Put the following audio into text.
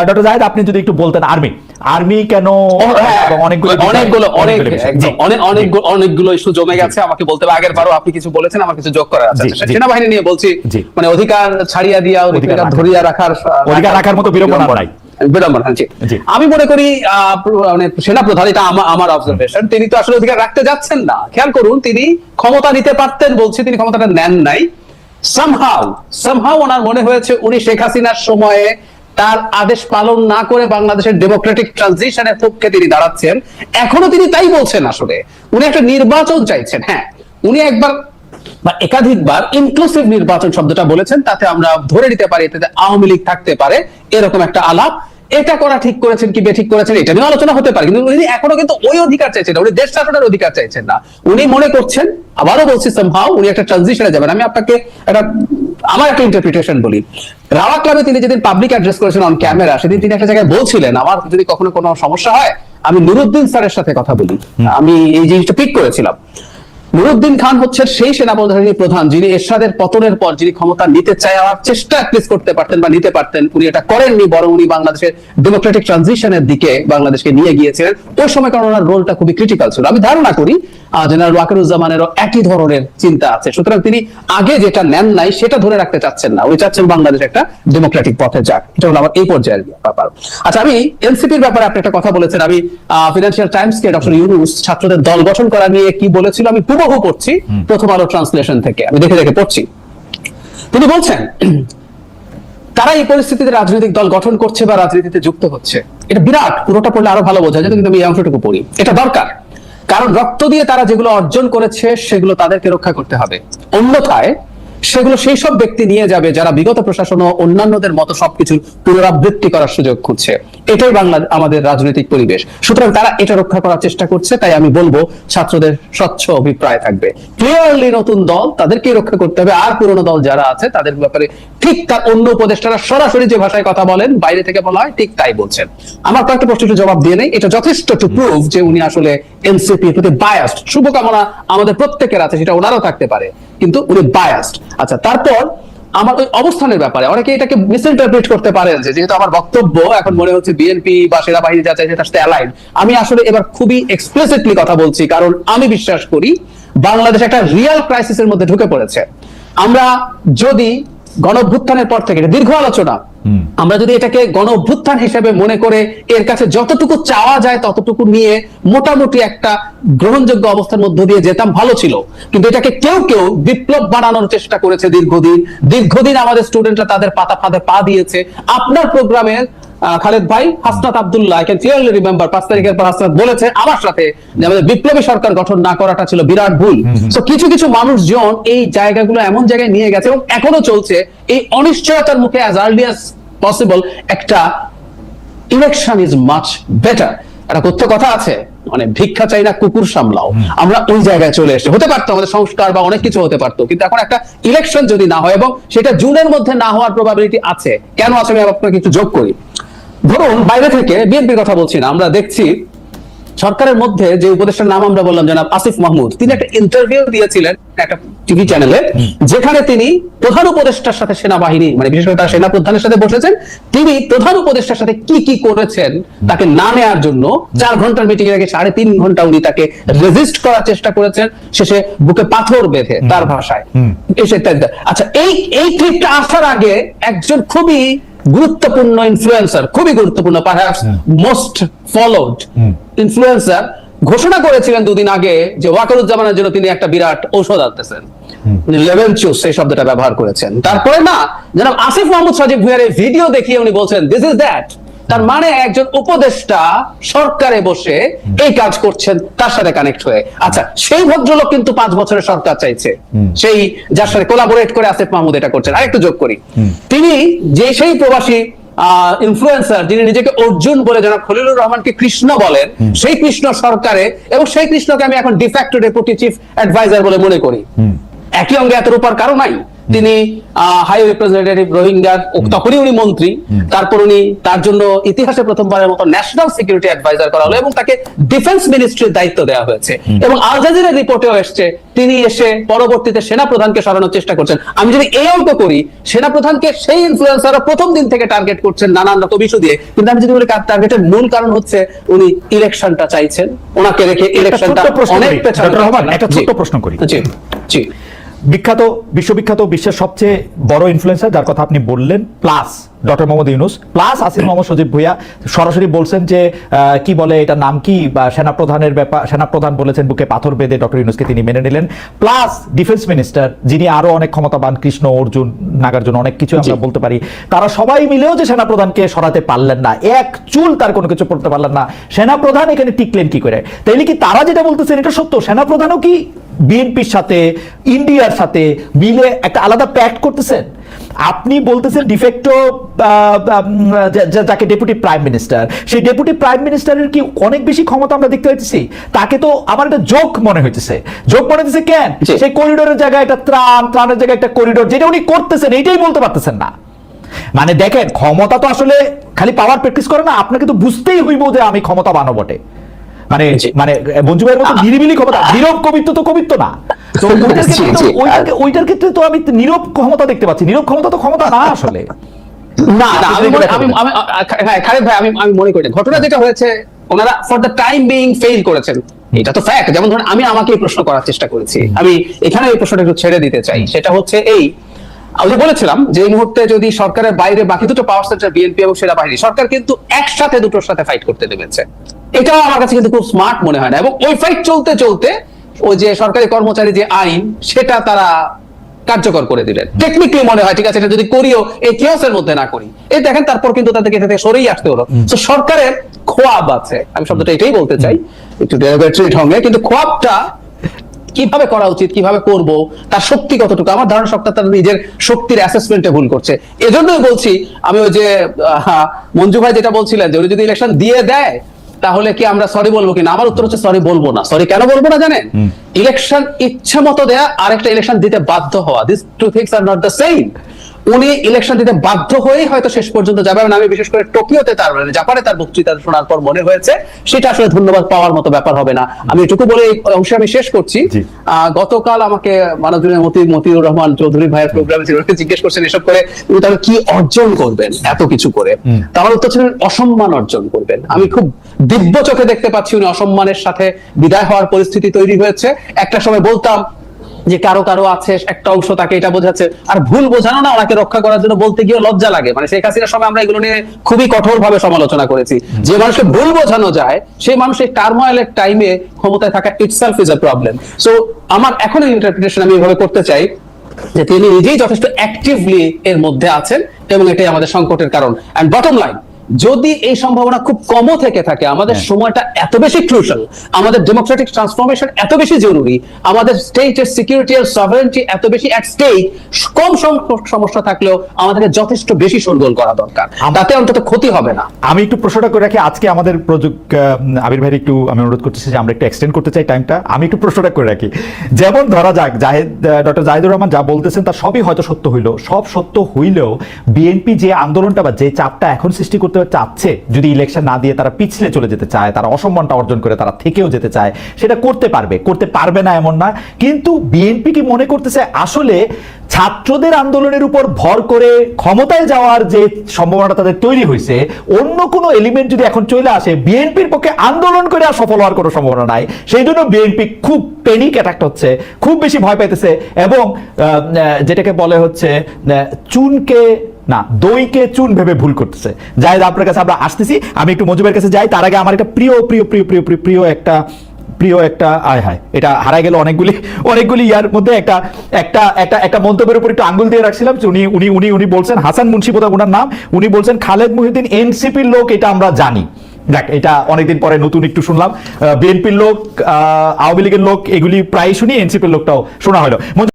Doctor Zahid, আপনি যদি একটু বলতেন আর্মি কেন অনেকগুলো ইস্যু জমে গেছে, আমাকে বলতে হবে। আগের বারও আপনি কিছু বলেছেন, আমার কিছু যোগ করার আছে। সেনাবাহিনী নিয়ে বলছি, মানে অধিকার ছাড়িয়ে দিয়া অধিকার ধরিয়া রাখার মতো বিড়ম্বনা নাই। আমি মনে করি মানে সেনাপ্রধান, এটা আমার অবজারভেশন, তিনি তো আসলে অধিকার রাখতে যাচ্ছেন না। খেয়াল করুন, তিনি ক্ষমতা নিতে পারতেন বলছি, তিনি ক্ষমতাটা নেন নাই। সামহাউ ওনার মনে হয়েছে উনি শেখ হাসিনার সময়ে তার আদেশ পালন না করে বাংলাদেশের ডেমোক্রেটিক ট্রানজিশনের পক্ষে তিনি দাঁড়াচ্ছেন। এখনো তিনি তাই বলছেন। আসলে উনি একটা নির্বাচন চাইছেন। হ্যাঁ, উনি একবার বা একাধিকবার ইনক্লুসিভ নির্বাচন শব্দটা বলেছেন, তাতে আমরা ধরে নিতে পারি এটাতে আওয়ামী লীগ থাকতে পারে, এরকম একটা আলাপ। এটা করা ঠিক করেছেন কি বেঠিক করেছেন এটা নিয়ে আলোচনা হতে পারে, কিন্তু উনি এখনো কিন্তু ওই অধিকার চাইছেন না, উনি দেশ শাসনের অধিকার চাইছেন না। উনি মনে করছেন, আবারও বলছি, সামহাউ উনি একটা ট্রানজিশনে যাবেন। আমি আপনাকে আমার একটা ইন্টারপ্রিটেশন বলি। রাওয়া ক্লাবে তিনি যেদিন পাবলিক অ্যাড্রেস করেছেন অন ক্যামেরা, সেদিন তিনি একটা জায়গায় বলছিলেন, আমার যদি কখনো কোনো সমস্যা হয় আমি নুরুদ্দিন স্যারের সাথে কথা বলি। আমি এই জিনিসটা পিক করেছিলাম। নুরুদ্দিন খান হচ্ছে সেই সেনাবাহিনীর প্রধান যিনি এরশাদের পতনের পর যিনি ক্ষমতা নিতে চাওয়ার চেষ্টা করতে পারতেন বা নিতে পারতেন, উনি এটা করেননি, বরং উনি বাংলাদেশের ডেমোক্রেটিক ট্রানজিশনের দিকে বাংলাদেশকে নিয়ে গিয়েছিলেন ওই সময়, কারণ ওনার রোলটা খুবই ক্রিটিক্যাল ছিল। আমি ধারণা করি জেনারেল ওয়াকারুজ্জামানেরও একই ধরনের চিন্তা আছে। সুতরাং তিনি আগে যেটা নেন নাই সেটা ধরে রাখতে চাচ্ছেন না, উনি চাচ্ছেন বাংলাদেশ একটা ডেমোক্রেটিক পথে যাক। এটা হলো আমার এই পর্যায়ের ব্যাপার। আচ্ছা, আমি এনসিপির ব্যাপারে আপনি একটা কথা বলেছেন। আমি ফিনান্সিয়াল টাইমসকে ডক্টর ইউনূস ছাত্রদের দল গঠন করা নিয়ে কি বলেছিল আমি হুবহু পড়ছি, প্রথম আলো ট্রান্সলেশন থেকে আমি দেখে দেখে পড়ছি। তিনি বলছেন তারা এই পরিস্থিতিতে রাজনৈতিক দল গঠন করছে বা রাজনীতিতে যুক্ত হচ্ছে। এটা বিরাট, পুরোটা পড়লে আরো ভালো বোঝা যেত, কিন্তু আমি এই অংশটুকু পড়ি। এটা দরকার, কারণ রক্ত দিয়ে তারা যেগুলো অর্জন করেছে সেগুলো তাদেরকে রক্ষা করতে হবে। অন্যথায় সেগুলো সেই সব ব্যক্তি নিয়ে যাবে যারা বিগত প্রশাসন ও অন্যান্যদের মতো সবকিছুর পুনরাবৃত্তি করার সুযোগ খুঁজছে। এটাই বাংলা আমাদের রাজনৈতিক পরিবেশ। সুতরাং তারা এটা রক্ষা করার চেষ্টা করছে। তাই আমি বলবো ছাত্রদের স্বচ্ছ অভিপ্রায় থাকবে, ক্লিয়ারলি নতুন দল তাদেরকেই রক্ষা করতে হবে, আর পুরনো দল যারা আছে তাদের ব্যাপারে ঠিক তার অন্য উপদেষ্টারা সরাসরি যে ভাষায় কথা বলেন, বাইরে থেকে বলা হয়, ঠিক তাই বলছেন। আমার কয়েকটা প্রশ্নের জবাব দিয়ে নেই। এটা যথেষ্ট টু প্রুভ যে উনি আসলে এনসিপি প্রতি বায়াসড। শুভকামনা আমাদের প্রত্যেকের আছে, সেটা ওনারও থাকতে পারে, কিন্তু উনি বায়াসড। আচ্ছা, তারপর আমার ওই অবস্থানের ব্যাপারে অনেকে এটাকে মিসইন্টারপ্রিট করতে পারেন যে যেহেতু আমার বক্তব্য এখন মনে হচ্ছে বিএনপি বা সেনাবাহিনী যা চাইছে তার সাথে অ্যালাইন। আমি আসলে এবার খুবই এক্সপ্লিসিটলি কথা বলছি, কারণ আমি বিশ্বাস করি বাংলাদেশ একটা রিয়েল ক্রাইসিসের মধ্যে ঢুকে পড়েছে। আমরা যদি গণঅভ্যুত্থানের পর থেকে দীর্ঘ আলোচনা, আমরা যদি এটাকে গণঅভ্যুত্থান হিসেবে মনে করে এর কাছে যতটুকু চাওয়া যায় ততটুকু নিয়ে মোটামুটি একটা গ্রহণযোগ্য অবস্থার মধ্য দিয়ে যেতাম, ভালো ছিল। কিন্তু এটাকে কেউ কেউ বিপ্লব বানানোর চেষ্টা করেছে দীর্ঘদিন আমাদের স্টুডেন্টরা তাদের পাতা ফাঁদে পা দিয়েছে। আপনার প্রোগ্রামে খালেদ ভাই, Hasnat Abdullah, I can clearly remember 5 তারিখের পর হাসনাত বলেছে আমার সাথে যে আমাদের বিপ্লবী সরকার গঠন না করাটা ছিল বিরাট ভুল। সো কিছু কিছু মানুষজন এই জায়গাগুলো এমন জায়গায় নিয়ে গেছে এবং এখনো চলছে। এই অনিশ্চয়তার মুখে অ্যাজ আর্লি অ্যাজ পসিবল একটা ইলেকশন ইজ মাচ বেটার। একটা কথা আছে, মানে ভিক্ষা চাই না কুকুর সামলাও। আমরা ওই জায়গায় চলে এসেছি। হতে পারতো আমাদের সংস্কার বা অনেক কিছু হতে পারতো, কিন্তু এখন একটা ইলেকশন যদি না হয় এবং সেটা জুনের মধ্যে না হওয়ার প্রবাবিলিটি আছে। কেন আছে আমি আপনাকে কিছু যোগ করি। ধরুন বাইরে থেকে বিএনপির কথা বলছি না, আমরা দেখছি সরকারের মধ্যে যে উপদেষ্টার নাম আমরা বললাম জনাব আসিফ মাহমুদ, তিনি একটা ইন্টারভিউ দিয়েছিলেন একটা টিভি চ্যানেলে, যেখানে তিনি প্রধান উপদেষ্টার সাথে সেনাবাহিনী, মানে বিশেষ করে তার সেনা প্রধানের সাথে বসেছেন। তিনি প্রধান উপদেষ্টার সাথে কি কি করেছেন তাকে না নেওয়ার জন্য 4 ঘন্টার মিটিং এর আগে 3.5 ঘন্টা উনি তাকে রেজিস্ট করার চেষ্টা করেছেন, শেষে বুকে পাথর বেঁধে তার ভাষায়। আচ্ছা, এই ক্লিপটা আসার আগে একজন খুবই গুরুত্বপূর্ণ ইনফ্লুয়েন্সার, খুবই গুরুত্বপূর্ণ, পারহ্যাপস মোস্ট ফলোড ইনফ্লুয়েন্সার ঘোষণা করেছিলেন 2 দিন আগে যে ওয়াকারুজ্জামানের জন্য তিনি একটা বিরাট ঔষধ আনতেছেন। লেভেনচুস এই শব্দটা ব্যবহার করেছেন। তারপরে না জনাব আসিফ মাহমুদ সাজিব ভুঁইয়ার এই ভিডিও দেখিয়ে উনি বলছেন দিস ইজ দ্যাট। তার মানে একজন উপদেষ্টা সরকারে বসে এই কাজ করছেন তার সাথে কানেক্ট হয়ে। আচ্ছা, সেই ভদ্রলোক কিন্তু 5 বছরের সরকার চাইছে, সেই যার সাথে কোলাবোরেট করে আসিফ মাহমুদ এটা করছেন। আরেকটু যোগ করি, তিনি যে সেই প্রবাসী ইনফ্লুয়েন্সার যিনি নিজেকে অর্জুন বলে জনাব খলিলুর রহমানকে কৃষ্ণ বলেন, সেই কৃষ্ণ সরকারে, এবং সেই কৃষ্ণকে আমি এখন ডিফ্যাক্টো ডেপুটি চিফ অ্যাডভাইজার বলে মনে করি। একই অঙ্গে এত রূপার কারণ নাই। তিনি হাই রিপ্রেজেন্টেটিভ রোহিঙ্গার, তখনই উনি মন্ত্রী, তারপর উনি তার জন্য ইতিহাসে প্রথমবারের মতো ন্যাশনাল সিকিউরিটি অ্যাডভাইজার করা হলো এবং তাকে ডিফেন্স মিনিস্ট্রির দায়িত্ব দেওয়া হয়েছে। এবং আল জাজিরার রিপোর্টেও এসছে তিনি এসে পরবর্তীতে সেনাপ্রধানকে সরানোর চেষ্টা করছেন। আমি যদি এই অঙ্ক করি, সেনাপ্রধানকে সেই ইনফ্লুয়েন্সাররা প্রথম দিন থেকে টার্গেট করছেন নানান রকম ইস্যু দিয়ে, কিন্তু আমি যদি বলি টার্গেটের মূল কারণ হচ্ছে উনি ইলেকশনটা চাইছেন, ওনাকে রেখে ইলেকশনটা অনেক পেছনে। একটা ছোট্ট প্রশ্ন করি। জি জি। বিশ্ববিখ্যাত বিশ্বের সবচেয়ে বড় ইনফ্লুয়েন্সার যার কথা আপনি বললেন, plus doctor Mohammad Yunus, plus Asif Mohammad Sajib Bhuiyan সরাসরি বলছেন যে কি বলে এটা নাম কি, বা সেনাপ্রধানের ব্যাপার, সেনাপ্রধান বলেছেন বুকে পাথর বেঁধে ডক্টর ইউনূসকে তিনি মেনে নিলেন, প্লাস ডিফেন্স মিনিস্টার যিনি আরো অনেক ক্ষমতাবান, কৃষ্ণ অর্জুন নাগার্জুন, অনেক কিছু আমরা বলতে পারি, তারা সবাই মিলেও যে সেনাপ্রধানকে সরাতে পারলেন না, এক চুল তার কোনো কিছু করতে পারলেন না, সেনাপ্রধান এখানে টিকলেন কি করে? তাইলে কি তারা যেটা বলতেছেন এটা সত্য? সেনাপ্রধানও কি বিএনপির সাথে, ইন্ডিয়ার সাথে মিলে একটা আলাদা প্যাক্ট করতেছেন? আপনি বলতেছেন ডিফেক্টো যাকে ডেপুটি প্রাইম মিনিস্টার, সেই ডেপুটি প্রাইম মিনিস্টারের কি অনেক বেশি ক্ষমতা আমরা দেখতে পাইতেছি? তাকে তো আমার একটা জোক মনে হইতেছে। জোক মনে হইতেছে কেন? সেই করিডোরের জায়গায় একটা ত্রাণের জায়গায় একটা করিডোর, যেটা উনি করতেছেন এইটাই বলতে পারতেছেন না। মানে দেখেন, ক্ষমতা তো আসলে খালি পাওয়ার প্র্যাকটিস করে না, আপনাকে তো বুঝতেই হইব যে আমি ক্ষমতাবানও বটে। মানে মানে মঞ্জু ভাইয়ের মতো নিরিবিলি ক্ষমতা, নীরব কবিত্ব তো কবিত্ব না। তো ওইটার ক্ষেত্রে তো আমি নীরব ক্ষমতা দেখতে পাচ্ছি। নীরব ক্ষমতা তো ক্ষমতা না আসলে। না না, আমি খালেদ ভাই, আমি মনে করি ঘটনা যেটা হয়েছে, ওনারা for the time being fail করেছেন, এটা তো ফ্যাক্ট। যেমন ধরুন আমি আমাকে প্রশ্ন করার চেষ্টা করেছি, আমি এখানে এই প্রশ্নটা একটু ছেড়ে দিতে চাই। সেটা হচ্ছে আমি বলেছিলাম যে এই মুহূর্তে যদি সরকারের বাইরে বাকি দুটো পাওয়ার সেন্টার বিএনপি এবং সেনাবাহিনী, সরকার কিন্তু একসাথে দুটোর সাথে ফাইট করতে নেমেছে। এটাও আমার কাছে কিন্তু খুব স্মার্ট মনে হয় না। এবং ওই ফাইট চলতে চলতে ওই যে সরকারি কর্মচারী যে আইন, সেটা তারা কার্যকর করে দিলেন। টেকনিক্যালি মনে হয় ঠিক আছে, এটা যদি করিও এই কিওসের মধ্যে না করি, এই দেখেন তারপর কিন্তু তাদেরকে এখান থেকে সরেই আসতে হলো। তো সরকারের খোয়াব আছে, আমি শব্দটা এটাই বলতে চাই একটু ডেরিভেটিভ ঢঙে, কিন্তু খোয়াবটা কিভাবে করা উচিত, কিভাবে করব, তার শক্তি কতটুকু, আমার ধারণা সরকার তার নিজের শক্তির অ্যাসেসমেন্টে ভুল করছে। এজন্যই বলছি আমি, ওই যে মঞ্জু ভাই যেটা বলছিলেন যে উনি যদি ইলেকশন দিয়ে দেয় তাহলে কি আমরা সরি বলবো কিনা, আমার উত্তর হচ্ছে সরি বলবো না। সরি কেন বলবো না জানেন? ইলেকশন ইচ্ছা মতো দেয়া আর একটা ইলেকশন দিতে বাধ্য হওয়া, this two things are not the same. উনি ইলেকশন দিতে বাধ্য হয়েই হয়তো শেষ পর্যন্ত যাবে। আমি বিশেষ করে টোকিওতে তার, জাপানে তার বক্তৃতা শোনার পর মনে হয়েছে সেটা আসলে ধন্যবাদ পাওয়ার মতো ব্যাপার হবে না। আমি এটুকু বলে এই অংশে আমি শেষ করছি। গতকাল আমাকে মাননীয় মতিউর রহমান চৌধুরী ভাইয়ের প্রোগ্রামে জিজ্ঞেস করছেন এসব করে উনি তাহলে কি অর্জন করবেন এত কিছু করে। তো আমার উত্তর ছিলেন অসম্মান অর্জন করবেন। আমি খুব দিব্য চোখে দেখতে পাচ্ছি উনি অসম্মানের সাথে বিদায় হওয়ার পরিস্থিতি তৈরি হয়েছে। একটা সময় বলতাম যে কারো কারো আছে একটা অংশ তাকে এটা বোঝাচ্ছে, আর ভুল বোঝানো না, ওনাকে রক্ষা করার জন্য বলতে গিয়ে লজ্জা লাগে। মানে শেখ হাসিনার সময় আমরা এগুলো নিয়ে খুবই কঠোর ভাবে সমালোচনা করেছি। যে মানুষকে ভুল বোঝানো যায় সেই মানুষ এই টার্মোয়েলের টাইমে ক্ষমতায় থাকা itself is a problem. So আমার এখন ইন্টারপ্রিটেশন আমি এভাবে করতে চাই যে তিনি নিজেই যথেষ্ট অ্যাক্টিভলি এর মধ্যে আছেন এবং এটাই আমাদের সংকটের কারণ। এন্ড বটম লাইন, যদি এই সম্ভাবনা খুব কমও থেকে থাকে, আমাদের সময়টা এত বেশি ক্রুশাল, আমাদের ডেমোক্রেটিক ট্রান্সফরমেশন এত বেশি জরুরি, আমাদের স্টেটের সিকিউরিটি আর সভারেন্টি এত বেশি অ্যাট স্টেক, কম সমস্যা থাকলেও আমাদেরকে যথেষ্ট বেশি শোরগোল করা দরকার, তাতে অন্তত ক্ষতি হবে না। আমি একটু প্রশ্নটা করে রাখি, আজকে আমাদের আবির ভাই একটু আমি অনুরোধ করতেছি যে আমরা একটু এক্সটেন্ড করতে চাই টাইমটা। আমি একটু প্রশ্নটা করে রাখি, যেমন ধরা যাক ডক্টর জাহিদুর রহমান যা বলতেছেন তার সবই হয়তো সত্য হইল, সব সত্য হইলেও বিএনপি যে আন্দোলনটা বা যে চাপটা এখন সৃষ্টি করতে চাচ্ছে, যদি ইলেকশন না দিয়ে তারা পিছলে চলে যেতে চায়, তারা অসম্মানটা অর্জন করে তারা থেকেও যেতে চায়, সেটা করতে পারবে না এমন না। কিন্তু বিএনপি কি মনে করতেছে আসলে ছাত্রদের আন্দোলনের উপর ভর করে ক্ষমতায় যাওয়ার যে সম্ভাবনাটা তাদের তৈরি হয়েছে, অন্য কোনো এলিমেন্ট যদি এখন চলে আসে, বিএনপির পক্ষে আন্দোলন করে আর সফল হওয়ার কোনো সম্ভাবনা নাই। সেই জন্য বিএনপি খুব প্যানিক অ্যাটাক হচ্ছে, খুব বেশি ভয় পাইতেছে এবং যেটাকে বলে হচ্ছে চুনকে না দইকে চুন ভেবে ভুল করতেছে। যাই আপনার কাছে আমরা আসতেছি, আমি একটু মজুবের কাছে যাই। তার আগে আমার একটা প্রিয় একটা আয় হায়, এটা হারাই গেল অনেকগুলি ইয়ার মধ্যে একটা মন্তব্যের উপর একটু আঙ্গুল দিয়ে রাখছিলাম। উনি বলছেন, হাসান মুন্সি বোধহয় ওনার নাম, উনি বলছেন খালেদ মহিউদ্দিন এনসিপির লোক, এটা আমরা জানি। দেখ, এটা অনেকদিন পরে নতুন একটু শুনলাম। বিএনপির লোক, আওয়ামী লীগের লোক এগুলি প্রায় শুনি, এনসিপির লোকটাও শোনা হলো।